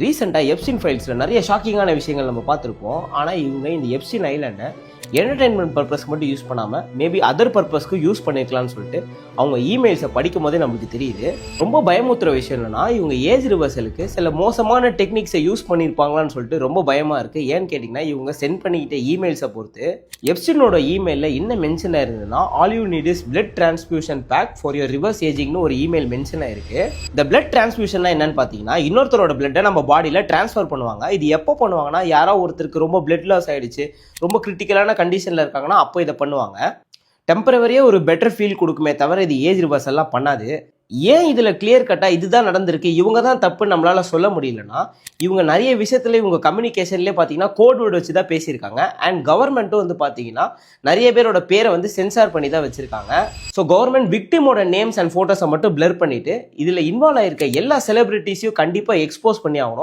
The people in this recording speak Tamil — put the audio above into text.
ரீசெண்டாக எப்சின் ஃபைல்ஸில் நிறைய ஷாக்கிங்கான விஷயங்கள் நம்ம பார்த்துருப்போம். ஆனால் இவங்க இந்த எப்சின் ஐலாண்டை என்டர்டைன்மெண்ட் பர்பஸ்க்கு மட்டும் யூஸ் பண்ணாமல் மேபி அதர் பர்பஸ்க்கு யூஸ் பண்ணியிருக்கலாம்னு சொல்லிட்டு அவங்க இமெயில்ஸை படிக்கும் போதே நமக்கு தெரியுது. ரொம்ப பயமுத்துற விஷயம் என்னன்னா, இவங்க ஏஜ் ரிவர்சலுக்கு சில மோசமான டெக்னிக்ஸை யூஸ் பண்ணியிருப்பாங்களான்னு சொல்லிட்டு ரொம்ப பயமாக இருக்குது. ஏன்னு கேட்டிங்கன்னா, இவங்க சென்ட் பண்ணிக்கிட்ட இமெயில்ஸை பொறுத்து எப்சினோட இமெயிலில் என்ன மென்ஷன் ஆயிருந்ததுன்னா, all you need is blood transfusion bag for your reverse ஏஜிங்னு ஒரு இமெயில் மென்ஷன் ஆயிருக்கு. இந்த பிளட் டிரான்ஸ்ஃபியூஷன்னா என்னன்னு பார்த்தீங்கன்னா, இன்னொருத்தரோட பிளட்டை நம்ம பாடியில் டிரான்ஸ்ஃபர் பண்ணுவாங்க. இது எப்போ பண்ணுவாங்கன்னா, யாரோ ஒருத்தருக்கு ரொம்ப பிளட் லாஸ் ஆயிடுச்சு, ரொம்ப கிரிட்டிக்கலான கண்டிஷனில் இருக்காங்கன்னா அப்போ இதை பண்ணுவாங்க. டெம்பரவரியாக ஒரு பெட்டர் ஃபீல் கொடுக்குமே தவிர இது ஏஜ் ரிவர்ஸ் எல்லாம் பண்ணாது. ஏன் இதில் கிளியர் கட்டாக இதுதான் நடந்திருக்கு, இவங்க தான் தப்புன்னு நம்மளால் சொல்ல முடியலன்னா, இவங்க நிறைய விஷயத்துல இவங்க கம்யூனிகேஷன்லேயே பார்த்தீங்கன்னா கோட் வேர்டு வச்சு தான் பேசியிருக்காங்க. அண்ட் கவர்மெண்ட்டும் வந்து பார்த்தீங்கன்னா நிறைய பேரோட பேரை வந்து சென்சார் பண்ணி தான் வச்சுருக்காங்க. ஸோ கவர்மெண்ட் விக்டிமோட நேம்ஸ் அண்ட் ஃபோட்டோஸை மட்டும் பிளர் பண்ணிவிட்டு இதில் இன்வால்வ் ஆகிருக்க எல்லா செலிபிரிட்டிஸையும் கண்டிப்பாக எக்ஸ்போஸ் பண்ணி ஆகணும்.